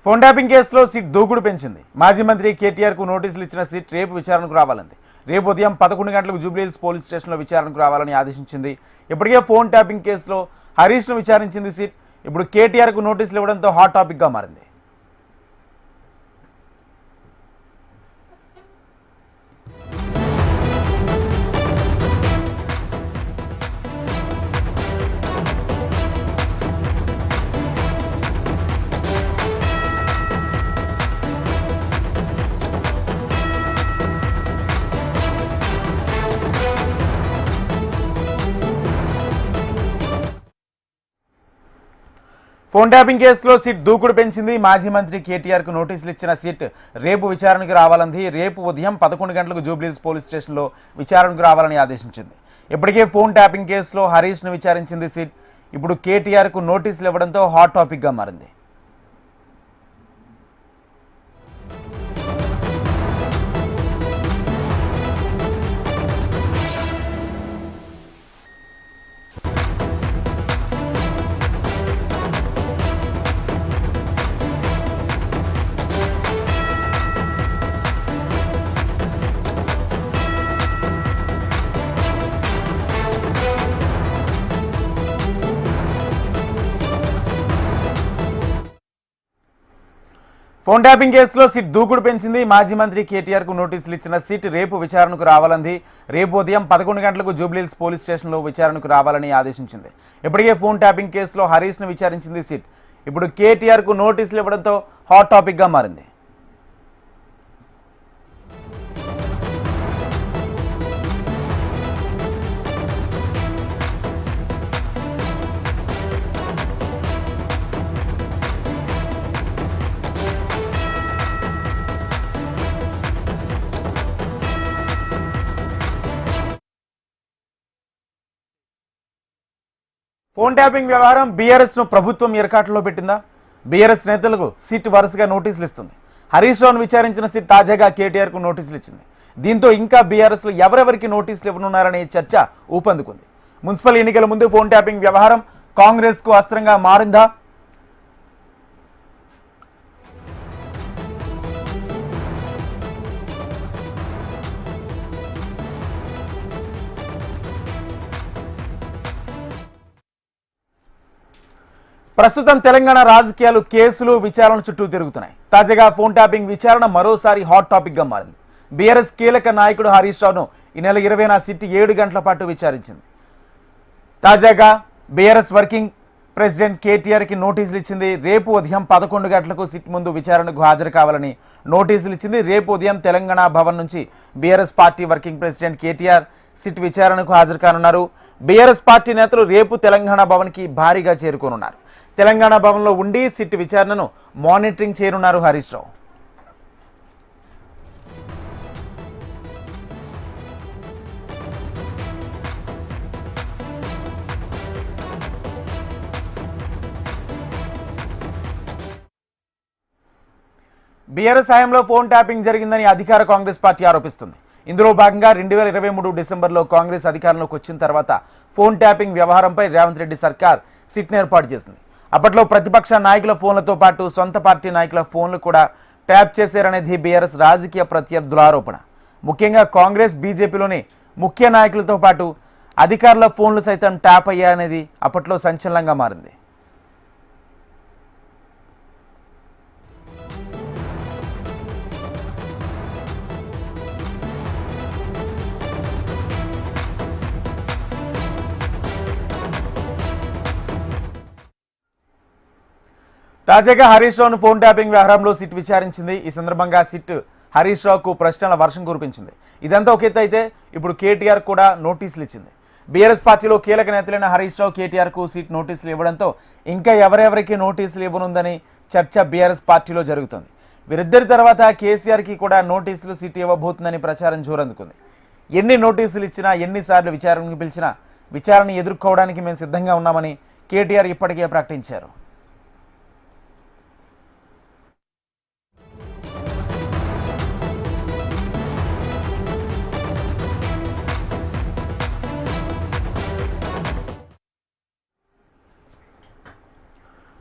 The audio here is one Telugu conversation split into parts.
ఫోన్ ట్యాపింగ్ కేసులో సిట్ దూకుడు పెంచింది. మాజీ మంత్రి కేటీఆర్కు నోటీసులు ఇచ్చిన సిట్ రేపు విచారణకు రావాలంది. రేపు ఉదయం 11 గంటలకు జూబ్లీహిల్స్ పోలీస్ స్టేషన్లో విచారణకు రావాలని ఆదేశించింది. ఇప్పటికే ఫోన్ ట్యాపింగ్ కేసులో హరీష్ను విచారించింది సిట్. ఇప్పుడు కేటీఆర్కు నోటీసులు ఇవ్వడంతో హాట్ టాపిక్గా మారింది. ఫోన్ ట్యాపింగ్ కేసులో సిట్ దూకుడు పెంచింది. మాజీ మంత్రి కేటీఆర్కు నోటీసులు ఇచ్చిన సిట్ రేపు విచారణకు రావాలంది. రేపు ఉదయం 11 గంటలకు జూబ్లీహిల్స్ పోలీస్ స్టేషన్లో విచారణకు రావాలని ఆదేశించింది. ఇప్పటికే ఫోన్ ట్యాపింగ్ కేసులో హరీష్ను విచారించింది సిట్. ఇప్పుడు కేటీఆర్కు నోటీసులు ఇవ్వడంతో హాట్ టాపిక్గా మారింది. ఫోన్ ట్యాపింగ్ కేసులో సిట్ దూకుడు పెంచింది. మాజీ మంత్రి కేటీఆర్కు నోటీసులు ఇచ్చిన సిట్ రేపు విచారణకు రావాలంది. రేపు ఉదయం 11 గంటలకు జూబ్లీహిల్స్ పోలీస్ స్టేషన్లో విచారణకు రావాలని ఆదేశించింది. ఇప్పటికే ఫోన్ ట్యాపింగ్ కేసులో హరీష్ను విచారించింది సిట్. ఇప్పుడు కేటీఆర్కు నోటీసులు ఇవ్వడంతో హాట్ టాపిక్గా మారింది. ఫోన్ ట్యాపింగ్ వ్యవహారం బీఆర్ఎస్ను ప్రభుత్వం ఇరకాటలో పెట్టిందా? బీఆర్ఎస్ నేతలకు సిట్ వరుసగా నోటీసులు ఇస్తుంది. హరీష్ రావును విచారించిన సిట్ తాజాగా కేటీఆర్కు నోటీసులు ఇచ్చింది. దీంతో ఇంకా బీఆర్ఎస్లో ఎవరెవరికి నోటీసులు ఇవ్వనున్నారనే చర్చ ఊపందుకుంది. మున్సిపల్ ఎన్నికల ముందు ఫోన్ ట్యాపింగ్ వ్యవహారం కాంగ్రెస్కు అస్త్రంగా మారిందా? ప్రస్తుతం తెలంగాణ రాజకీయాలు కేసులు విచారణ చుట్టూ తిరుగుతున్నాయి. తాజాగా ఫోన్ ట్యాపింగ్ విచారణ మరోసారి హాట్ టాపిక్గా మారింది. బీఆర్ఎస్ కీలక నాయకుడు హరీష్ రావును ఈ నెల 20న సిట్ 7 గంటల పాటు విచారించింది. తాజాగా బీఆర్ఎస్ వర్కింగ్ ప్రెసిడెంట్ కేటీఆర్కి నోటీసులు ఇచ్చింది. రేపు ఉదయం 11 గంటలకు సిట్ ముందు విచారణకు హాజరు కావాలని నోటీసులు ఇచ్చింది. రేపు ఉదయం తెలంగాణ భవన్ నుంచి BRS party working president KTR SIT విచారణకు హాజరు కానున్నారు. బీఆర్ఎస్ పార్టీ నేతలు రేపు తెలంగాణ భవన్కి భారీగా చేరుకోనున్నారు. తెలంగాణ భవన్లో ఉండి సిట్ విచారణను మానిటరింగ్ చేయనున్నారు హరీష్ రావు. బీఆర్ఎస్ హయాంలో ఫోన్ ట్యాపింగ్ జరిగిందని అధికార కాంగ్రెస్ పార్టీ ఆరోపిస్తుంది. ఇందులో భాగంగా 2023 డిసెంబర్లో కాంగ్రెస్ అధికారంలోకి వచ్చిన తర్వాత ఫోన్ ట్యాపింగ్ వ్యవహారంపై రేవంత్ రెడ్డి సర్కార్ సిట్ను ఏర్పాటు చేసింది. అప్పట్లో ప్రతిపక్ష నాయకుల ఫోన్లతో పాటు సొంత పార్టీ నాయకుల ఫోన్లు కూడా ట్యాప్ చేశారనేది బీఆర్ఎస్ రాజకీయ ప్రత్యర్థుల ఆరోపణ. ముఖ్యంగా కాంగ్రెస్ బీజేపీలోని ముఖ్య నాయకులతో పాటు అధికారుల ఫోన్లు సైతం ట్యాప్ అయ్యాయనేది అప్పట్లో సంచలనంగా మారింది. తాజాగా హరీష్ రావును ఫోన్ ట్యాపింగ్ వ్యవహారంలో సిట్ విచారించింది. ఈ సందర్భంగా సిట్ హరీష్ రావుకు ప్రశ్నల వర్షం కురిపించింది. ఇదంతా ఒక ఎత్తు అయితే ఇప్పుడు కేటీఆర్ కూడా నోటీసులు ఇచ్చింది. బీఆర్ఎస్ పార్టీలో కీలక నేతలైన హరీష్ రావు కేటీఆర్కు సిట్ నోటీసులు ఇవ్వడంతో ఇంకా ఎవరెవరికి నోటీసులు ఇవ్వనుందని చర్చ బీఆర్ఎస్ పార్టీలో జరుగుతుంది. వీరిద్దరి తర్వాత కేసీఆర్కి కూడా నోటీసులు సిట్ ఇవ్వబోతుందని ప్రచారం జోరందుకుంది. ఎన్ని నోటీసులు ఇచ్చినా ఎన్నిసార్లు విచారణకు పిలిచినా విచారణ ఎదుర్కోవడానికి మేము సిద్ధంగా ఉన్నామని కేటీఆర్ ఇప్పటికే ప్రకటించారు.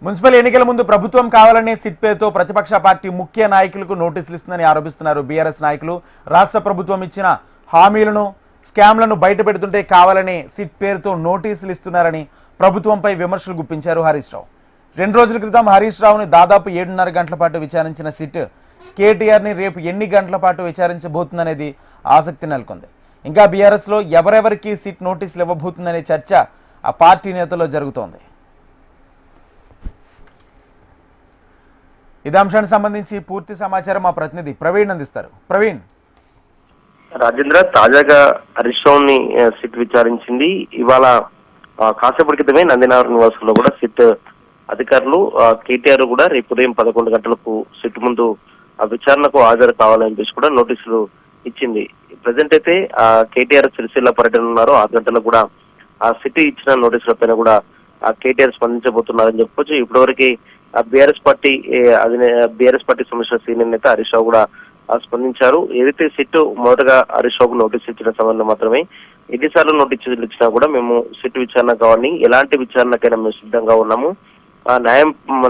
మున్సిపల్ ఎన్నికల ముందు ప్రభుత్వం కావాలనే సిట్ పేరుతో ప్రతిపక్ష పార్టీ ముఖ్య నాయకులకు నోటీసులు ఇస్తుందని ఆరోపిస్తున్నారు బీఆర్ఎస్ నాయకులు. రాష్ట్ర ప్రభుత్వం ఇచ్చిన హామీలను స్కామ్లను బయటపెడుతుంటే కావాలనే సిట్ పేరుతో నోటీసులు ఇస్తున్నారని ప్రభుత్వంపై విమర్శలు గుప్పించారు హరీష్ రావు. 2 రోజుల క్రితం హరీష్ రావుని దాదాపు 7.5 గంటల పాటు విచారించిన సిట్ కేటీఆర్ని రేపు ఎన్ని గంటల పాటు విచారించబోతుందనేది ఆసక్తి నెలకొంది. ఇంకా బీఆర్ఎస్లో ఎవరెవరికి సిట్ నోటీసులు ఇవ్వబోతుందనే చర్చ ఆ పార్టీ నేతల్లో జరుగుతోంది. ఇదే అంశానికి సంబంధించి పూర్తి సమాచారం మా ప్రతినిధి ప్రవీణ్ అందిస్తారు. ప్రవీణ్. రాజేంద్ర, తాజాగా హరీష్ రావుని సిట్ విచారించింది. ఇవాళ కాసేపటి క్రితమే నందినగర్ నివాసంలో కూడా సిట్ అధికారులు కేటీఆర్ కూడా రేపు ఉదయం 11 గంటలకు సిట్ ముందు విచారణకు హాజరు కావాలని చెప్పేసి కూడా నోటీసులు ఇచ్చింది. ప్రజెంట్ అయితే కేటీఆర్ సిరిసిల్ల పర్యటన ఉన్నారు. 6 గంటలకు కూడా ఆ సిట్ ఇచ్చిన నోటీసుల పైన కూడా కేటీఆర్ స్పందించబోతున్నారని చెప్పుకోవచ్చు. ఇప్పటివరకు బీఆర్ఎస్ పార్టీ సంబంధించిన సీనియర్ నేత హరీష్ రావు కూడా స్పందించారు. ఏదైతే సిట్ మొదటగా హరీష్ రావుకు నోటీసు ఇచ్చిన సమయంలో మాత్రమే ఎన్నిసార్లు నోటీసులు ఇచ్చినా కూడా మేము సిట్ విచారణ కావాలని, ఎలాంటి విచారణకైనా మేము సిద్ధంగా ఉన్నాము,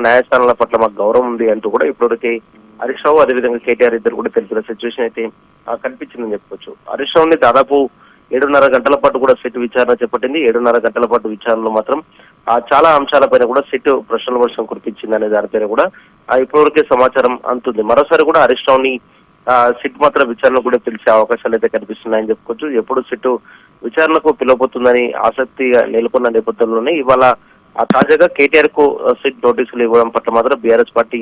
న్యాయస్థానాల పట్ల మాకు గౌరవం ఉంది అంటూ కూడా ఇప్పటివరకు హరీష్ రావు అదేవిధంగా కేటీఆర్ ఇద్దరు కూడా తెలిపిన సిచ్యువేషన్ అయితే కనిపించిందని చెప్పుకోవచ్చు. హరీష్ రావుని దాదాపు 7.5 గంటల పాటు కూడా సిట్ విచారణ చేపట్టింది. 7.5 గంటల పాటు విచారణలో మాత్రం చాలా అంశాలపైన కూడా సిట్ ప్రశ్నల వర్షం కురిపించింది అనే దానిపైన కూడా ఇప్పటివరకే సమాచారం అందుతుంది. మరోసారి కూడా హరీష్ రావుని సిట్ మాత్రం విచారణ కూడా పిలిచే అవకాశాలు అయితే కనిపిస్తున్నాయని చెప్పుకోవచ్చు. ఎప్పుడు సిట్ విచారణకు పిలవబోతుందని ఆసక్తిగా నెలకొన్న నేపథ్యంలోనే ఇవాళ తాజాగా కేటీఆర్ కు సిట్ నోటీసులు ఇవ్వడం పట్ల మాత్రం బీఆర్ఎస్ పార్టీ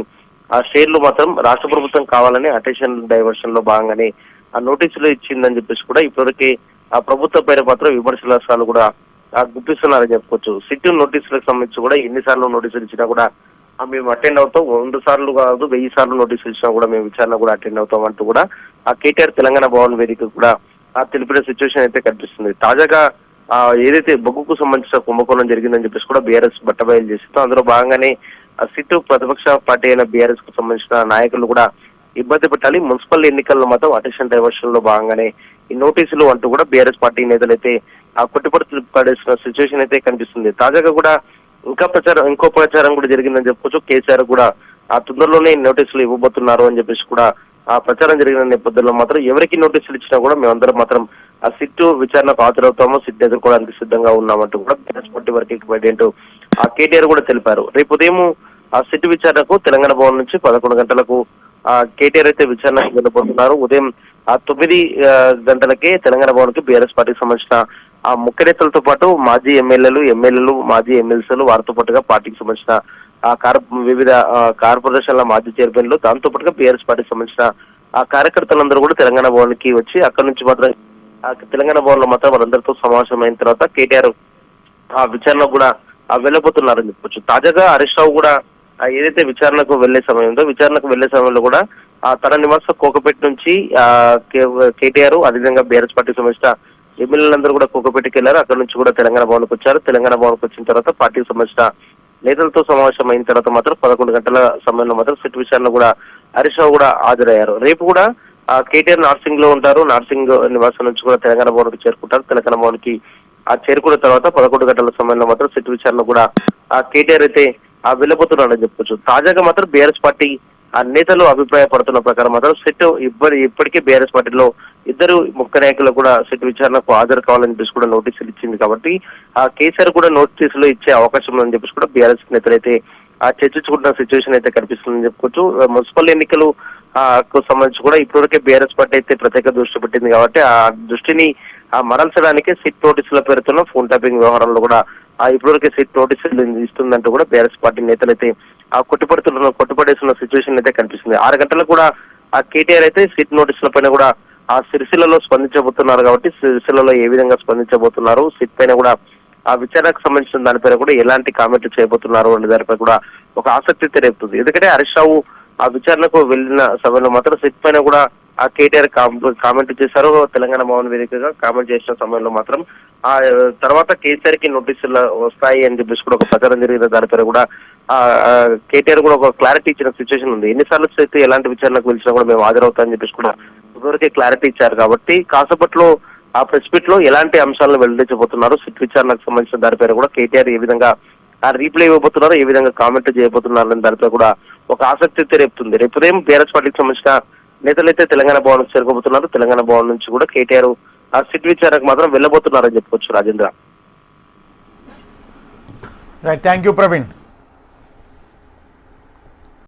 షేర్లు మాత్రం రాష్ట్ర ప్రభుత్వం కావాలని అటెన్షన్ డైవర్షన్ లో భాగంగానే నోటీసులు ఇచ్చిందని చెప్పేసి కూడా ఇప్పటివరకే ప్రభుత్వం పైన మాత్రం విమర్శలు కూడా గుప్పిస్తున్నారని చెప్పుకోవచ్చు. సిట్ నోటీసులకు సంబంధించి కూడా ఎన్నిసార్లు నోటీసులు ఇచ్చినా కూడా మేము అటెండ్ అవుతాం, 100 సార్లు కాదు 1000 సార్లు నోటీసులు ఇచ్చినా కూడా మేము విచారణ కూడా అటెండ్ అవుతాం అంటూ కూడా కేటీఆర్ తెలంగాణ భవన్ వేదిక కూడా తెలిపిన సిచ్యువేషన్ అయితే కనిపిస్తుంది. తాజాగా ఏదైతే బొగ్గుకు సంబంధించిన కుంభకోణం జరిగిందని చెప్పేసి కూడా బీఆర్ఎస్ బట్టబయలు చేస్తుందో అందులో భాగంగానే సిట్ ప్రతిపక్ష పార్టీ అయిన బీఆర్ఎస్ కు సంబంధించిన నాయకులు కూడా ఇబ్బంది పెట్టాలి, మున్సిపల్ ఎన్నికల్లో మాత్రం అటెన్షన్ డైవర్షన్ లో భాగంగానే ఈ నోటీసులు అంటూ కూడా బీఆర్ఎస్ పార్టీ నేతలు అయితే కొట్టుపడి పడేసిన సిచ్యువేషన్ అయితే కనిపిస్తుంది. తాజాగా కూడా ఇంకో ప్రచారం కూడా జరిగిందని చెప్పుకోవచ్చు. కేసీఆర్ కూడా తొందరలోనే నోటీసులు ఇవ్వబోతున్నారు అని చెప్పేసి కూడా ప్రచారం జరిగిన నేపథ్యంలో మాత్రం ఎవరికి నోటీసులు ఇచ్చినా కూడా మేమందరం మాత్రం సిట్ విచారణకు హాజరవుతామో, సిట్ ఎదుర్కోవడానికి సిద్ధంగా ఉన్నామంటూ కూడా BRS party working president KTR కూడా తెలిపారు. రేపు ఉదయం సిట్ విచారణకు తెలంగాణ భవన్ నుంచి 11 గంటలకు కేటీఆర్ అయితే విచారణకు వెళ్ళబోతున్నారు. ఉదయం 9 గంటలకే తెలంగాణ భవన్ కి బీఆర్ఎస్ పార్టీకి సంబంధించిన ముఖ్య నేతలతో పాటు మాజీ ఎమ్మెల్యేలు మాజీ ఎమ్మెల్సీలు వారితో పాటుగా పార్టీకి సంబంధించిన వివిధ కార్పొరేషన్ల మాజీ చైర్మన్లు, దాంతో పాటుగా బీఆర్ఎస్ పార్టీకి సంబంధించిన కార్యకర్తలందరూ కూడా తెలంగాణ భవన్ కి వచ్చి అక్కడి నుంచి మాత్రం తెలంగాణ భవన్ లో మాత్రం వారందరితో సమావేశం అయిన తర్వాత కేటీఆర్ విచారణ కూడా వెళ్ళబోతున్నారని చెప్పొచ్చు. తాజాగా హరీష్ రావు కూడా ఏదైతే విచారణకు వెళ్లే సమయంలో కూడా తన నివాసం కోకపేట నుంచి కేటీఆర్ అదేవిధంగా బీఆర్ఎస్ పార్టీకి సంబంధించిన ఎమ్మెల్యేలందరూ కూడా కోకపేటకి వెళ్లారు. అక్కడ నుంచి కూడా తెలంగాణ భవన్కి వచ్చారు. తెలంగాణ భవన్కి వచ్చిన తర్వాత పార్టీకి సంబంధించిన నేతలతో సమావేశం అయిన తర్వాత మాత్రం 11 గంటల సమయంలో మాత్రం సిట్ విచారణ కూడా హరీష్ రావు కూడా హాజరయ్యారు. రేపు కూడా కేటీఆర్ నార్సింగ్ లో ఉంటారు. నార్సింగ్ నివాసం నుంచి కూడా తెలంగాణ భవన్ కి చేరుకుంటారు. తెలంగాణ భవన్ కి చేరుకున్న తర్వాత 11 గంటల సమయంలో మాత్రం సిట్ విచారణ కూడా కేటీఆర్ అయితే వెళ్ళబోతున్నారని చెప్పుకోవచ్చు. తాజాగా మాత్రం బీఆర్ఎస్ పార్టీ నేతలు అభిప్రాయపడుతున్న ప్రకారం మాత్రం సిట్ ఇప్పటికే బీఆర్ఎస్ పార్టీలో ఇద్దరు ముఖ్య నాయకులు కూడా సిట్ విచారణకు హాజరు కావాలని చెప్పేసి కూడా నోటీసులు ఇచ్చింది. కాబట్టి కేసీఆర్ కూడా నోటీసులు ఇచ్చే అవకాశం ఉందని చెప్పేసి కూడా బీఆర్ఎస్ నేతలు అయితే చర్చించుకుంటున్న సిచ్యువేషన్ అయితే కనిపిస్తుందని చెప్పుకోవచ్చు. మున్సిపల్ ఎన్నికలు సంబంధించి కూడా ఇప్పటివరకే బీఆర్ఎస్ పార్టీ అయితే ప్రత్యేక దృష్టి పెట్టింది. కాబట్టి ఆ దృష్టిని మరల్చడానికి సిట్ నోటీసుల పేరుతో ఫోన్ ట్యాపింగ్ వ్యవహారంలో కూడా ఇప్పటివరకే సిట్ నోటీసులు ఇస్తుందంటూ కూడా బీఆర్ఎస్ పార్టీ నేతలు అయితే కొట్టుపడేస్తున్న సిచ్యువేషన్ అయితే కనిపిస్తుంది. 6 గంటలకు కూడా కేటీఆర్ అయితే సిట్ నోటీసుల పైన కూడా సిరిసిల్లలో స్పందించబోతున్నారు. కాబట్టి సిరిసిల్లలో ఏ విధంగా స్పందించబోతున్నారు, సిట్ పైన కూడా విచారణకు సంబంధించిన దానిపైన కూడా ఎలాంటి కామెంట్లు చేయబోతున్నారు అనే దానిపై కూడా ఒక ఆసక్తి రేపుతుంది. ఎందుకంటే హరీష్ రావు విచారణకు వెళ్లిన సమయంలో మాత్రం సిట్ పైన కూడా కేటీఆర్ కామెంట్ చేశారు. తెలంగాణ భవన్ వేదికగా కామెంట్ చేసిన సమయంలో మాత్రం తర్వాత కేసీఆర్ కి నోటీసులు వస్తాయి అని చెప్పేసి కూడా ఒక ప్రచారం జరిగిన దానిపైన కూడా కేటీఆర్ కూడా ఒక క్లారిటీ ఇచ్చిన సిచ్యువేషన్ ఉంది. ఎన్నిసార్లు అయితే ఎలాంటి విచారణకు పిలిచినా కూడా మేము హాజరవుతామని చెప్పేసి కూడా ఇప్పటివరకే క్లారిటీ ఇచ్చారు. కాబట్టి కాసేపట్లో ప్రెస్ మీట్ లో ఎలాంటి అంశాలను వెల్లడించబోతున్నారు, సిట్ విచారణకు సంబంధించిన దానిపైన కూడా కేటీఆర్ ఏ విధంగా ఆ రీప్లై ఇవ్వబోతున్నారు, ఏ విధంగా కామెంట్ చేయబోతున్నారు అనే దానిపై కూడా ఒక ఆసక్తి అయితే రేపుతుంది. రేపు ఉదయం బీఆర్ఎస్ పార్టీకి సంబంధించిన నేతలైతే తెలంగాణ భవన్ చేరుకోబోతున్నారు. తెలంగాణ భవన్ నుంచి కూడా కేటీఆర్ ఆ సిట్ విచారణకు మాత్రం వెళ్ళబోతున్నారని చెప్పుకోవచ్చు Rajendra. Right, thank you Praveen.